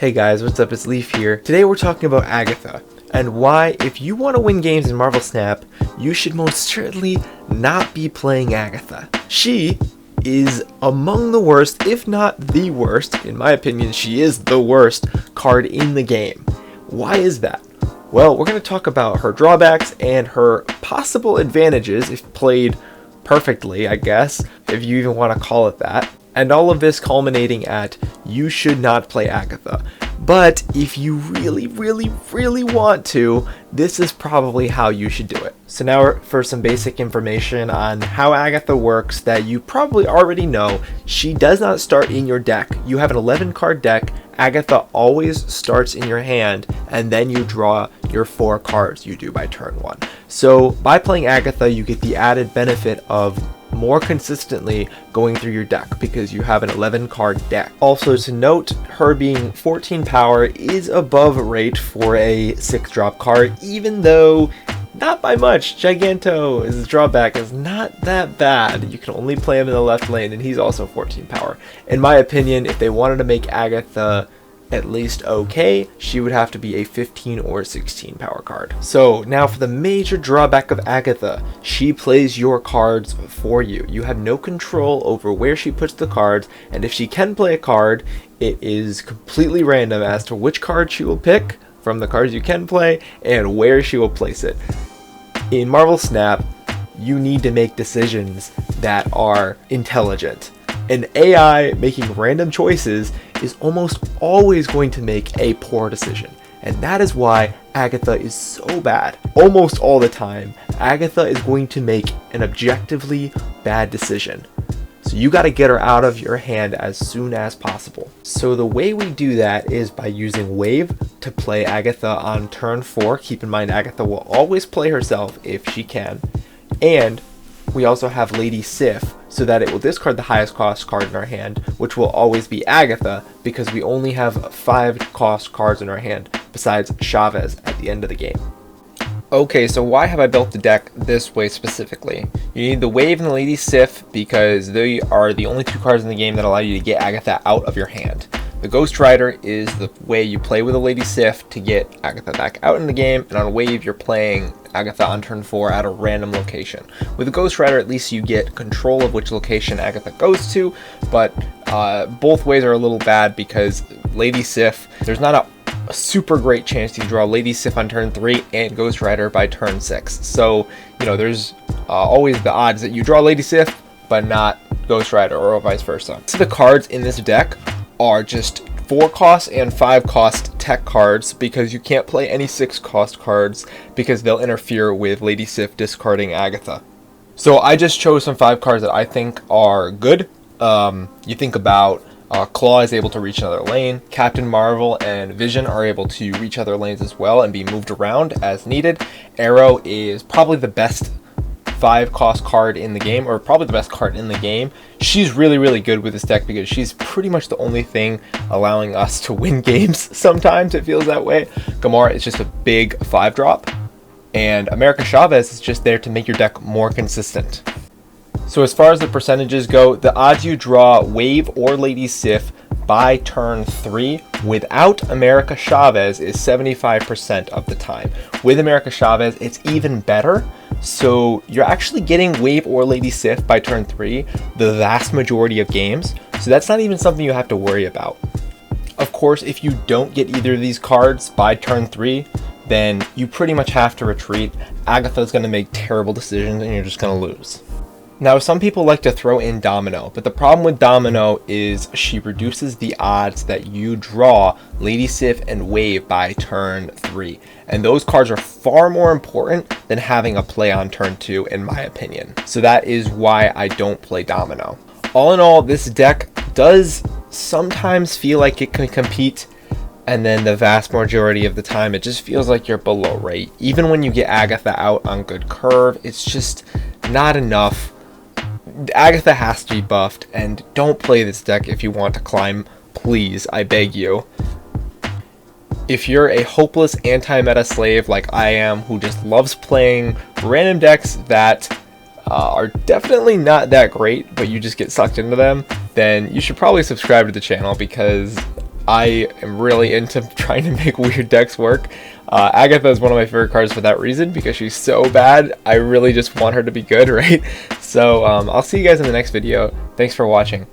Hey guys, what's up? It's Leaf here. Today we're talking about Agatha, and why, if you want to win games in Marvel Snap, you should most certainly not be playing Agatha. She is among the worst, if not the worst. In my opinion, she is the worst card in the game. Why is that? Well, we're going to talk about her drawbacks and her possible advantages if played perfectly, I guess, if you even want to call it that. And all of this culminating at, you should not play Agatha. But if you really want to, this is probably how you should do it. So now for some basic information on how Agatha works that you probably already know. She does not start in your deck. You have an 11 card deck. Agatha always starts in your hand, and then you draw your 4 cards you do by turn 1. So by playing Agatha, you get the added benefit of more consistently going through your deck because you have an 11 card deck. Also to note, her being 14 power is above rate for a 6-drop card, even though not by much. Giganto, his drawback is not that bad. You can only play him in the left lane, and he's also 14 power. In my opinion, if they wanted to make Agatha at least okay, she would have to be a 15 or 16 power card. So now for the major drawback of Agatha, she plays your cards for you. You have no control over where she puts the cards, and if she can play a card, it is completely random as to which card she will pick from the cards you can play and where she will place it. In Marvel Snap, you need to make decisions that are intelligent. An AI making random choices is almost always going to make a poor decision. And that is why Agatha is so bad. Almost all the time, Agatha is going to make an objectively bad decision. So you got to get her out of your hand as soon as possible. So the way we do that is by using Wave to play Agatha on turn 4. Keep in mind, Agatha will always play herself if she can. And we also have Lady Sif, so that it will discard the highest cost card in our hand, which will always be Agatha, because we only have 5 cost cards in our hand, besides Chavez at the end of the game. Okay, so why have I built the deck this way specifically? You need the Wave and the Lady Sif, because they are the only 2 cards in the game that allow you to get Agatha out of your hand. The Ghost Rider is the way you play with a Lady Sif to get Agatha back out in the game, and on Wave you're playing Agatha on turn 4 at a random location. With the Ghost Rider, at least you get control of which location Agatha goes to, but both ways are a little bad because Lady Sif, there's not a super great chance you draw Lady Sif on turn 3 and Ghost Rider by turn 6. So, you know, there's always the odds that you draw Lady Sif, but not Ghost Rider, or vice versa. So the cards in this deck are just 4 cost and 5 cost tech cards, because you can't play any 6 cost cards because they'll interfere with Lady Sif discarding Agatha. So I just chose some 5 cards that I think are good. You think about Claw is able to reach another lane, Captain Marvel and Vision are able to reach other lanes as well and be moved around as needed. Arrow is probably the best 5 cost card in the game, or probably the best card in the game. She's really good with this deck because she's pretty much the only thing allowing us to win games. Sometimes it feels that way. Gamora is just a big 5-drop, and America Chavez is just there to make your deck more consistent. So as far as the percentages go, the odds you draw Wave or Lady Sif by turn 3 without America Chavez is 75% of the time. With America Chavez, it's even better. So you're actually getting Wave or Lady Sif by turn 3 the vast majority of games. So that's not even something you have to worry about. Of course, if you don't get either of these cards by turn 3, then you pretty much have to retreat. Agatha's going to make terrible decisions and you're just going to lose. Now, some people like to throw in Domino, but the problem with Domino is she reduces the odds that you draw Lady Sif and Wave by turn 3. And those cards are far more important than having a play on turn 2, in my opinion. So that is why I don't play Domino. All in all, this deck does sometimes feel like it can compete, and then the vast majority of the time it just feels like you're below rate. Even when you get Agatha out on good curve, it's just not enough. Agatha has to be buffed, and don't play this deck if you want to climb, please, I beg you. If you're a hopeless anti-meta slave like I am, who just loves playing random decks that are definitely not that great, but you just get sucked into them, then you should probably subscribe to the channel, because I am really into trying to make weird decks work. Agatha is one of my favorite cards for that reason, because she's so bad. I really just want her to be good, right? So I'll see you guys in the next video. Thanks for watching.